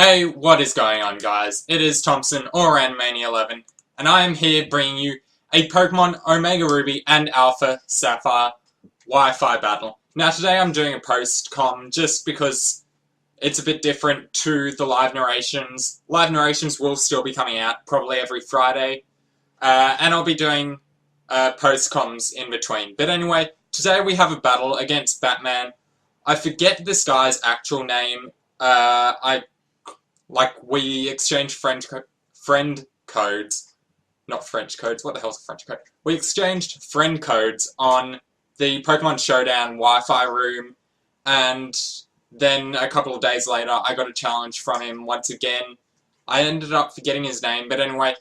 Hey, what is going on, guys? It is Thompson, or Ranmania11, and I am here bringing you a Pokemon Omega Ruby and Alpha Sapphire Wi-Fi battle. Now, today I'm doing a post-com just because it's a bit different to the live narrations. Live narrations will still be coming out probably every Friday, and I'll be doing post-coms in between. But anyway, today we have a battle against Batman. I forget this guy's actual name. We exchanged friend codes. Not French codes, what the hell's a French code? We exchanged friend codes on the Pokemon Showdown Wi-Fi room, and then a couple of days later I got a challenge from him once again. I ended up forgetting his name, but anyway,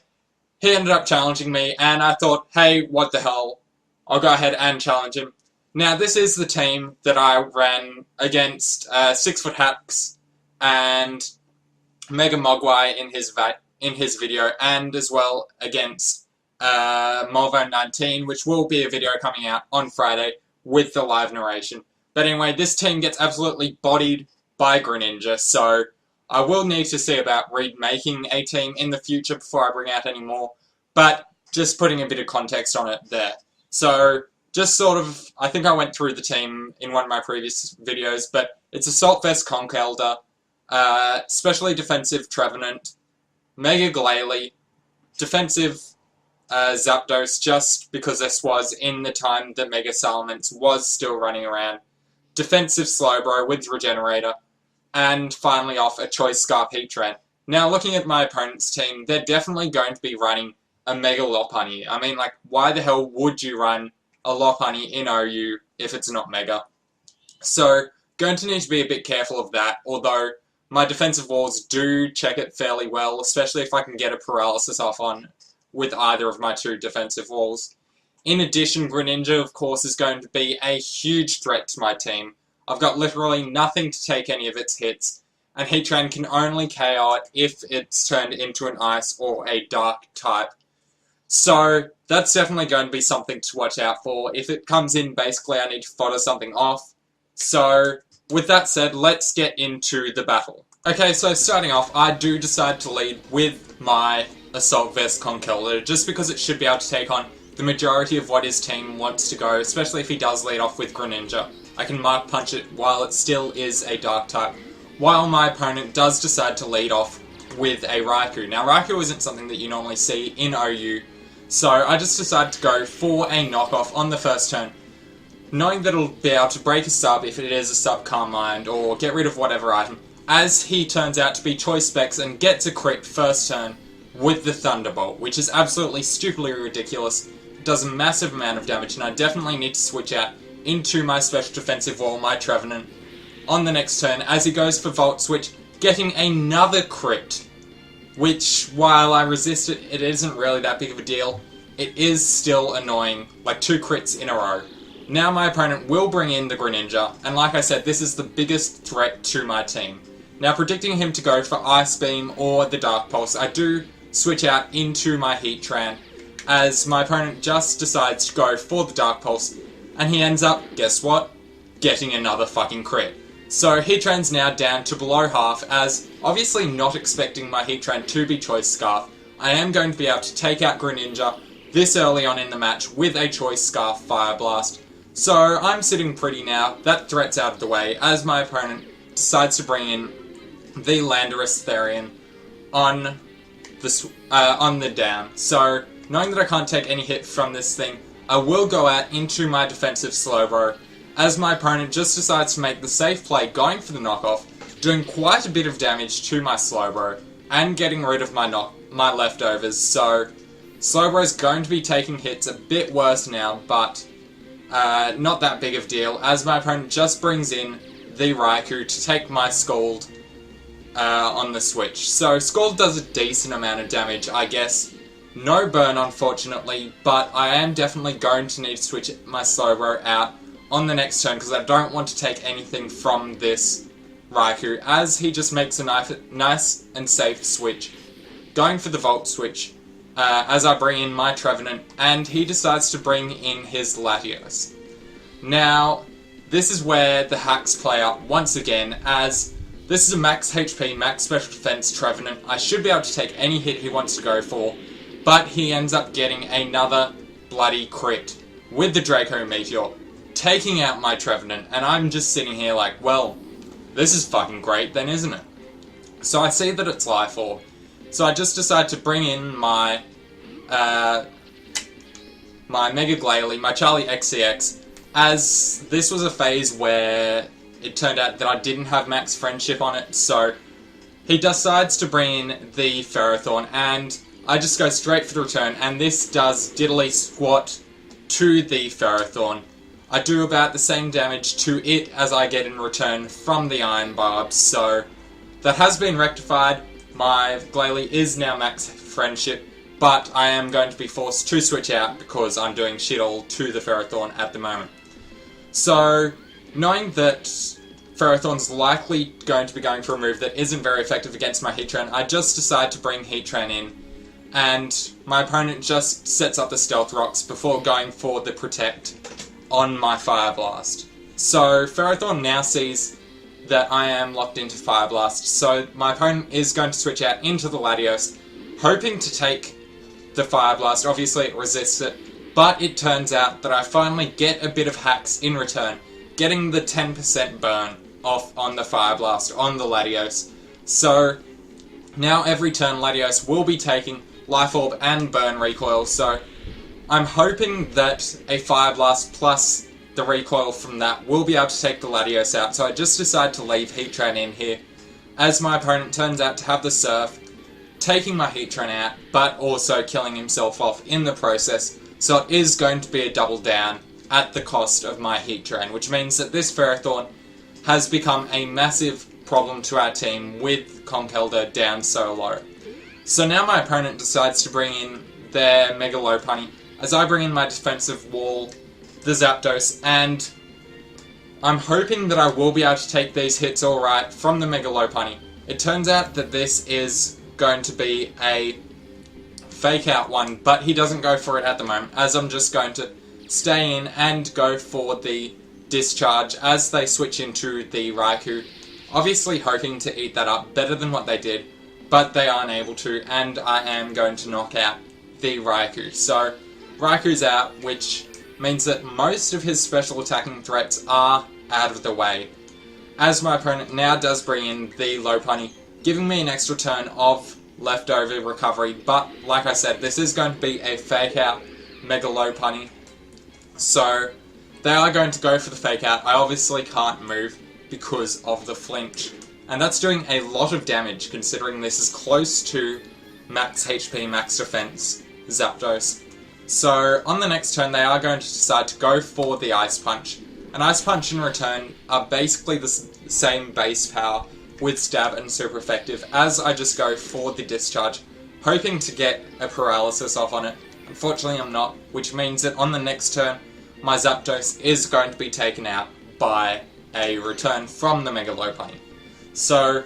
he ended up challenging me, and I thought, hey, what the hell, I'll go ahead and challenge him. Now, this is the team that I ran against 6-foot Hacks and Mega Mogwai in his video, and as well against Molvo19, which will be a video coming out on Friday with the live narration. But anyway, this team gets absolutely bodied by Greninja, so I will need to see about remaking a team in the future before I bring out any more, but just putting a bit of context on it there. So, just sort of, I think I went through the team in one of my previous videos, but it's Assault Vest Conkeldurr, specially defensive Trevenant, Mega Glalie, defensive Zapdos, just because this was in the time that Mega Salamence was still running around, defensive Slowbro with Regenerator, and finally off a Choice Scarf Heatran. Now, looking at my opponent's team, they're definitely going to be running a Mega Lopunny. I mean, like, why the hell would you run a Lopunny in OU if it's not Mega? So, going to need to be a bit careful of that, although my defensive walls do check it fairly well, especially if I can get a paralysis off on with either of my two defensive walls. In addition, Greninja, of course, is going to be a huge threat to my team. I've got literally nothing to take any of its hits, and Heatran can only KO it if it's turned into an Ice or a Dark type. So, that's definitely going to be something to watch out for. If it comes in, basically I need to fodder something off. So, with that said, let's get into the battle. Okay, so starting off, I do decide to lead with my Assault Vest Conkeldurr, just because it should be able to take on the majority of what his team wants to go, especially if he does lead off with Greninja. I can Mark Punch it while it still is a Dark type, while my opponent does decide to lead off with a Raikou. Now, Raikou isn't something that you normally see in OU, so I just decided to go for a knockoff on the first turn, knowing that it'll be able to break a sub if it is a sub Calm Mind, or get rid of whatever item, as he turns out to be Choice Specs and gets a crit first turn with the Thunderbolt, which is absolutely stupidly ridiculous. It does a massive amount of damage, and I definitely need to switch out into my special defensive wall, my Trevenant, on the next turn, as he goes for Volt Switch, getting another crit, which, while I resist it, it isn't really that big of a deal. It is still annoying, like 2 crits in a row. Now my opponent will bring in the Greninja, and like I said, this is the biggest threat to my team. Now, predicting him to go for Ice Beam or the Dark Pulse, I do switch out into my Heatran, as my opponent just decides to go for the Dark Pulse, and he ends up, guess what? Getting another fucking crit. So Heatran's now down to below half, as obviously not expecting my Heatran to be Choice Scarf, I am going to be able to take out Greninja this early on in the match with a Choice Scarf Fire Blast. So I'm sitting pretty now, that threat's out of the way, as my opponent decides to bring in the Landorus Therian on the down. So, knowing that I can't take any hit from this thing, I will go out into my defensive Slowbro, as my opponent just decides to make the safe play going for the knockoff, doing quite a bit of damage to my Slowbro, and getting rid of my leftovers. So, Slowbro's going to be taking hits a bit worse now, but not that big of a deal, as my opponent just brings in the Raikou to take my Scald on the switch. So Scald does a decent amount of damage, I guess. No burn, unfortunately, but I am definitely going to need to switch my Slowbro out on the next turn, because I don't want to take anything from this Raikou, as he just makes a nice and safe switch, going for the Volt Switch, as I bring in my Trevenant, and he decides to bring in his Latios. Now, this is where the hacks play up once again, as This is a max HP, max special defense Trevenant. I should be able to take any hit he wants to go for, but he ends up getting another bloody crit with the Draco Meteor, taking out my Trevenant, and I'm just sitting here like, well, this is fucking great then, isn't it? So I see that it's Life Orb. So I just decide to bring in my Mega Glalie, my Charlie XCX, as this was a phase where it turned out that I didn't have max friendship on it, so he decides to bring in the Ferrothorn, and I just go straight for the return, and this does diddly squat to the Ferrothorn. I do about the same damage to it as I get in return from the Iron Barb, so that has been rectified. My Glalie is now max friendship, but I am going to be forced to switch out because I'm doing shit all to the Ferrothorn at the moment. So, knowing that Ferrothorn's likely going to be going for a move that isn't very effective against my Heatran, I just decide to bring Heatran in, and my opponent just sets up the Stealth Rocks before going for the Protect on my Fire Blast. So Ferrothorn now sees that I am locked into Fire Blast, so my opponent is going to switch out into the Latios, hoping to take the Fire Blast. Obviously it resists it, but it turns out that I finally get a bit of hacks in return, getting the 10% burn off on the Fire Blast on the Latios. So now every turn Latios will be taking Life Orb and Burn Recoil, so I'm hoping that a Fire Blast plus the recoil from that will be able to take the Latios out, so I just decide to leave Heatran in here, as my opponent turns out to have the Surf, taking my Heatran out, but also killing himself off in the process, so it is going to be a double down at the cost of my Heatran, which means that this Ferrothorn has become a massive problem to our team with Conkeldurr down so low. So now my opponent decides to bring in their Mega Lopunny, as I bring in my defensive wall, the Zapdos, and I'm hoping that I will be able to take these hits alright from the Mega Lopunny. It turns out that this is going to be a fake out one, but he doesn't go for it at the moment, as I'm just going to stay in and go for the Discharge as they switch into the Raikou, obviously hoping to eat that up better than what they did, but they aren't able to, and I am going to knock out the Raikou. So Raikou's out, which means that most of his special attacking threats are out of the way, as my opponent now does bring in the Lopunny, giving me an extra turn of leftover recovery, but like I said, this is going to be a fake out Mega Lopunny, so they are going to go for the fake out. I obviously can't move because of the flinch, and that's doing a lot of damage considering this is close to max HP, max defense Zapdos. So on the next turn they are going to decide to go for the Ice Punch. An Ice Punch in return are basically the same base power with Stab and super effective, as I just go for the Discharge, hoping to get a Paralysis off on it. Unfortunately I'm not, which means that on the next turn my Zapdos is going to be taken out by a return from the Mega Lopunny. So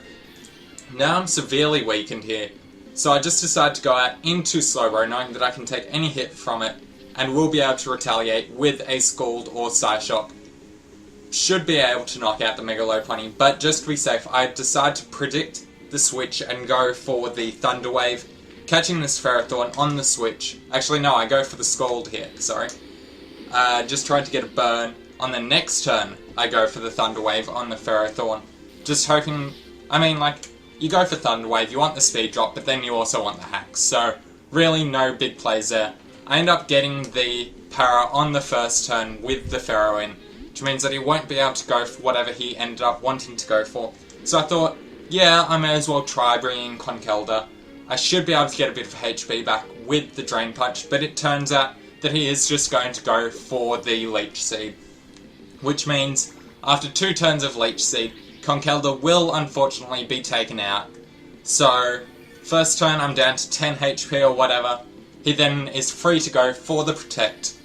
now I'm severely weakened here. So I just decide to go out into Slowbro, knowing that I can take any hit from it, and will be able to retaliate with a Scald or Psyshock. Should be able to knock out the Mega Lopunny, but just to be safe, I decide to predict the switch and go for the Thunder Wave, catching this Ferrothorn on the switch. Actually no, I go for the Scald here, sorry. Just trying to get a burn. On the next turn, I go for the Thunder Wave on the Ferrothorn. Just hoping, I mean, like, you go for Thunder Wave, you want the speed drop, but then you also want the hacks, so really no big plays there. I end up getting the Para on the first turn with the Ferro in, which means that he won't be able to go for whatever he ended up wanting to go for. So I thought, yeah, I may as well try bringing Conkeldurr. I should be able to get a bit of HP back with the Drain Punch, but it turns out that he is just going to go for the Leech Seed, which means after 2 turns of Leech Seed, Conkeldurr will unfortunately be taken out. So, first turn I'm down to 10 HP or whatever. He then is free to go for the Protect.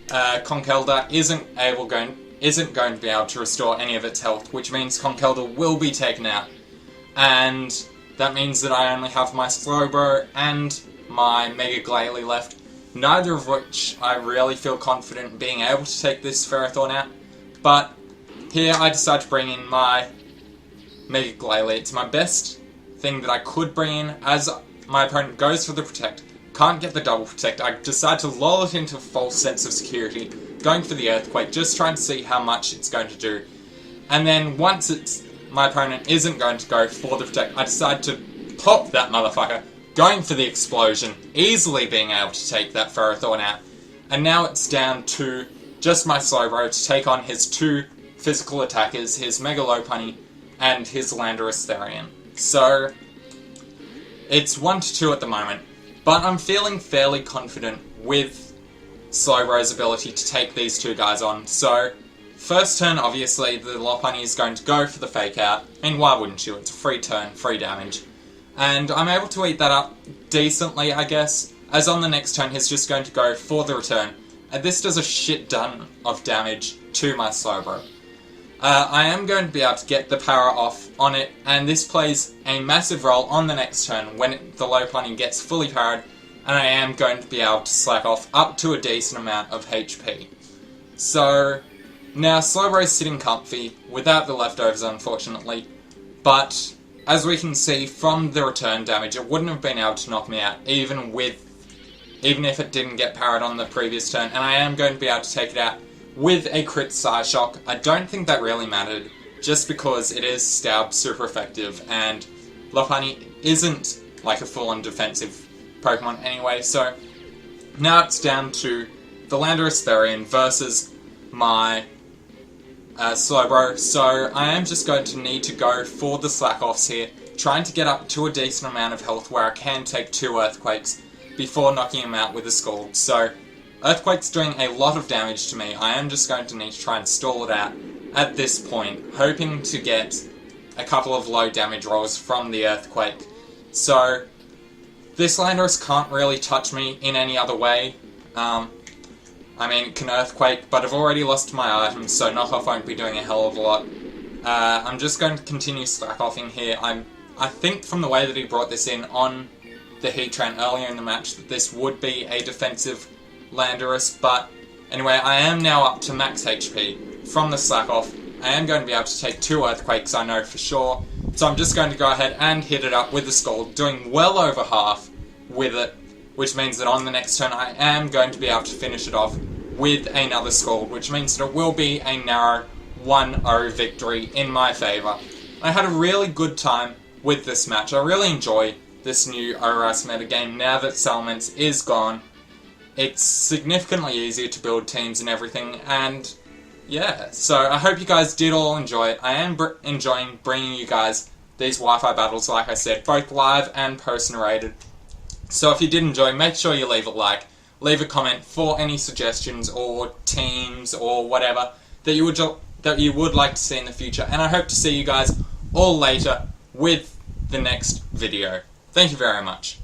Conkeldurr isn't going to be able to restore any of its health, which means Conkeldurr will be taken out. And that means that I only have my Slowbro and my Mega Glalie left, neither of which I really feel confident in being able to take this Ferrothorn out. But here I decide to bring in my Mega Glalie. It's my best thing that I could bring in as my opponent goes for the Protect, can't get the double Protect. I decide to lull it into a false sense of security, going for the Earthquake, just trying to see how much it's going to do. And then once my opponent isn't going to go for the Protect, I decide to pop that motherfucker, going for the Explosion, easily being able to take that Ferrothorn out. And now it's down to just my Slowbro to take on his two physical attackers, his Mega Lopunny and his Landorus Therian. So it's 1-2 at the moment, but I'm feeling fairly confident with Slowbro's ability to take these two guys on. So first turn, obviously, the Lopunny is going to go for the Fake Out, and why wouldn't you? It's a free turn, free damage. And I'm able to eat that up decently, I guess, as on the next turn he's just going to go for the return. And this does a shit ton of damage to my Slowbro. I am going to be able to get the power off on it, and this plays a massive role on the next turn when the Lopunny gets fully powered, and I am going to be able to slack off up to a decent amount of HP. So now Slowbro is sitting comfy, without the leftovers unfortunately, but as we can see from the return damage, it wouldn't have been able to knock me out even if it didn't get powered on the previous turn, and I am going to be able to take it out with a crit Psyshock. I don't think that really mattered, just because it is Staub super effective, and Lopunny isn't like a full-on defensive Pokemon anyway, so now it's down to the Landorus Therian versus my Slowbro, so I am just going to need to go for the slack-offs here, trying to get up to a decent amount of health where I can take two Earthquakes before knocking him out with a Scald. So Earthquake's doing a lot of damage to me. I am just going to need to try and stall it out at this point, hoping to get a couple of low damage rolls from the Earthquake. So this Landorus can't really touch me in any other way. I mean, it can Earthquake, but I've already lost my items, so knockoff won't be doing a hell of a lot. I'm just going to continue slack-offing here. I think from the way that he brought this in on the Heatran earlier in the match that this would be a defensive Landorus, but anyway, I am now up to max HP from the slack-off. I am going to be able to take two Earthquakes, I know for sure, so I'm just going to go ahead and hit it up with the Scald, doing well over half with it, which means that on the next turn I am going to be able to finish it off with another Scald, which means that it will be a narrow 1-0 victory in my favour. I had a really good time with this match. I really enjoy this new ORAS metagame now that Salamence is gone. It's significantly easier to build teams and everything, and yeah, so I hope you guys did all enjoy it. I am enjoying bringing you guys these Wi-Fi battles, like I said, both live and post-narrated. So if you did enjoy, make sure you leave a like, leave a comment for any suggestions or teams or whatever that you would like to see in the future, and I hope to see you guys all later with the next video. Thank you very much.